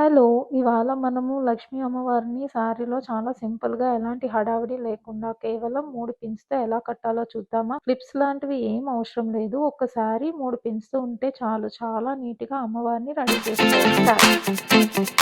Hello! ఇవాళ మనము లక్ష్మీ అమ్మవారిని శారీలో చాలా సింపుల్‌గా ఎలాంటి హడావిడి లేకుండా కేవలం 3 పిన్స్‌తో ఎలా కట్టాలో చూద్దామా? క్లిప్స్ లాంటివి ఏం అవసరం లేదు. ఒక్కసారి 3 పిన్స్‌తో ఉంటే చాలు. చాలా నీట్‌గా అమ్మవారిని రెడీ చేసుకోవచ్చు.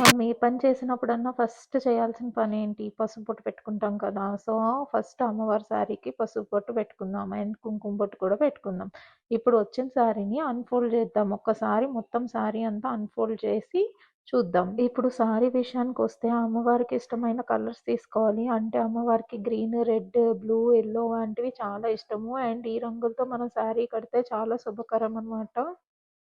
మనం ఏ పని చేసినప్పుడన్నా ఫస్ట్ చేయాల్సిన పనేంటి? పసుపు బొట్టు పెట్టుకుంటాం కదా! సో, ఫస్ట్ అమ్మవారి శారీకి పసుపు బొట్టు పెట్టుకుందాం. అండ్ కుంకుమ బొట్టు కూడా పెట్టుకుందాం. ఇప్పుడు వచ్చిన శారీని అన్‌ఫోల్డ్ చేద్దాం. ఒక్కసారి మొత్తం శారీ అంతా అన్‌ఫోల్డ్ చేసి చూద్దాం. ఇప్పుడు శారీ విషయానికొస్తే అమ్మవారికి ఇష్టమైన కలర్స్ తీసుకోవాలి. అంటే అమ్మవారికి గ్రీన్, రెడ్, బ్లూ, యెల్లో వంటివి చాలా ఇష్టము. అండ్ ఈ రంగులతో మనం శారీ కడితే చాలా శుభకరం అనమాట.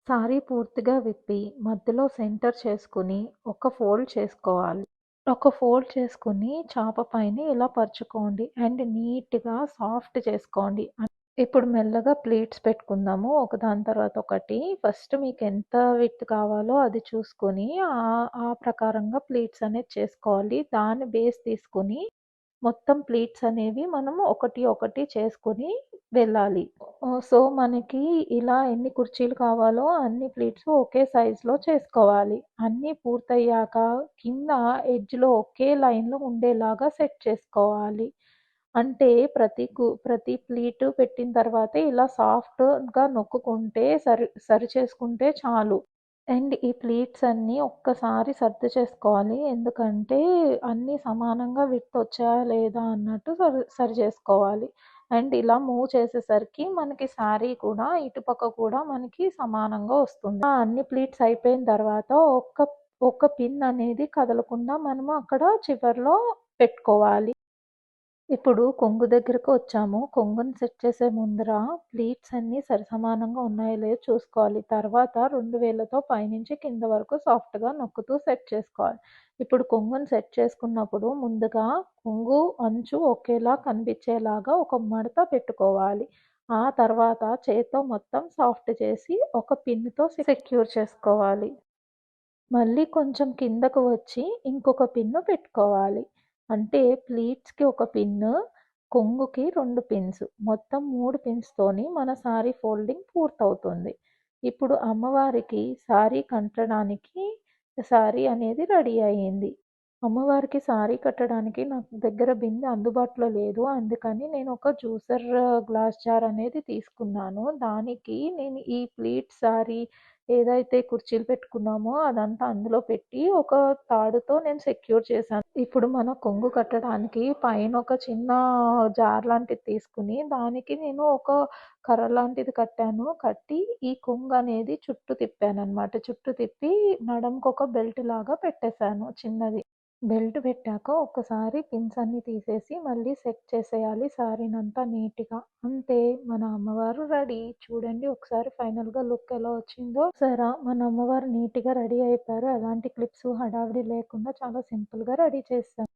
సారీ పూర్తిగా విప్పి మధ్యలో సెంటర్ చేసుకొని ఒక ఫోల్డ్ చేసుకోవాలి. ఒక ఫోల్డ్ చేసుకొని చాప పైన ఇలా పరుచుకోండి. అండ్ నీట్‌గా సాఫ్ట్ చేసుకోండి. ఇప్పుడు మెల్లగా ప్లీట్స్ పెట్టుకుందాము. ఒకదాని తర్వాత ఒకటి. ఫస్ట్ మీకెంత విడ్త్ కావాలో అది చూసుకొని ఆ ప్రకారంగా ప్లీట్స్ అనేది చేసుకోవాలి. దాన్ని బేస్ తీసుకొని మొత్తం ప్లీట్స్ అనేవి మనము ఒకటి ఒకటి చేసుకొని వెళ్ళాలి. సో, మనకి ఇలా ఎన్ని కుర్చీలు కావాలో అన్ని ప్లీట్స్ ఒకే సైజులో చేసుకోవాలి. అన్నీ పూర్తయ్యాక కింద ఎడ్జ్‌లో ఒకే లైన్‌లో ఉండేలాగా సెట్ చేసుకోవాలి. అంటే ప్రతి ప్లీటు పెట్టిన తర్వాత ఇలా సాఫ్ట్‌గా నొక్కుకుంటే సరి చేసుకుంటే చాలు. అండ్ ఈ ప్లీట్స్ అన్నీ ఒక్కసారి సర్దు చేసుకోవాలి. ఎందుకంటే అన్నీ సమానంగా విడ్త్ వచ్చాయా లేదా అన్నట్టు సరి చేసుకోవాలి. అండ్ ఇలా మూవ్ చేసేసరికి మనకి శారీ కూడా ఇటుపక్క కూడా మనకి సమానంగా వస్తుంది. అన్ని ప్లీట్స్ అయిపోయిన తర్వాత ఒక్క పిన్ అనేది కదలకుండా మనము అక్కడ చివర్లో పెట్టుకోవాలి. ఇప్పుడు కొంగు దగ్గరకు వచ్చాము. కొంగుని సెట్ చేసే ముందర ప్లీట్స్ అన్నీ సరిసమానంగా ఉన్నాయో లేదో చూసుకోవాలి. తర్వాత 2 వేళ్ళతో పైనుంచి కింద వరకు సాఫ్ట్‌గా నొక్కుతూ సెట్ చేసుకోవాలి. ఇప్పుడు కొంగుని సెట్ చేసుకున్నప్పుడు ముందుగా కొంగు అంచు ఒకేలా కనిపించేలాగా ఒక మడత పెట్టుకోవాలి. ఆ తర్వాత చేత్తో మొత్తం సాఫ్ట్ చేసి ఒక పిన్‌తో సెక్యూర్ చేసుకోవాలి. మళ్ళీ కొంచెం కిందకు వచ్చి ఇంకొక పిన్ను పెట్టుకోవాలి. అంటే ప్లీట్స్‌కి ఒక పిన్ను, కొంగుకి 2 పిన్స్. మొత్తం 3 పిన్స్‌తోని మన శారీ ఫోల్డింగ్ పూర్తవుతుంది. ఇప్పుడు అమ్మవారికి శారీ కట్టడానికి శారీ అనేది రెడీ అయింది. అమ్మవారికి శారీ కట్టడానికి నాకు దగ్గర బిందె అందుబాటులో లేదు. అందుకని నేను ఒక జ్యూసర్ గ్లాస్ జార్ అనేది తీసుకున్నాను. దానికి నేను ఈ ప్లీట్ శారీ ఏదైతే కుర్చీలు పెట్టుకున్నామో అదంతా అందులో పెట్టి ఒక తాడుతో నేను సెక్యూర్ చేశాను. ఇప్పుడు మన కొంగు కట్టడానికి పైన ఒక చిన్న జార్ లాంటిది తీసుకొని దానికి నేను ఒక కర్ర లాంటిది కట్టాను. కట్టి ఈ కొంగు అనేది చుట్టూ తిప్పాననమాట. చుట్టూ తిప్పి నడుముకొక బెల్ట్ లాగా పెట్టేశాను చిన్నది. బెల్ట్ పెట్టాక ఒక్కసారి పిన్స్ అన్నీ తీసేసి మళ్ళీ సెట్ చేసేయాలి శారీనంతా నీట్‌గా. అంతే మన అమ్మవారు రెడీ. చూడండి ఒకసారి ఫైనల్‌గా లుక్ ఎలా వచ్చిందో. చూసారా మన అమ్మవారు నీట్‌గా రెడీ అయిపోయారు. ఎలాంటి క్లిప్స్, హడావిడి లేకుండా చాలా సింపుల్‌గా రెడీ చేసాం.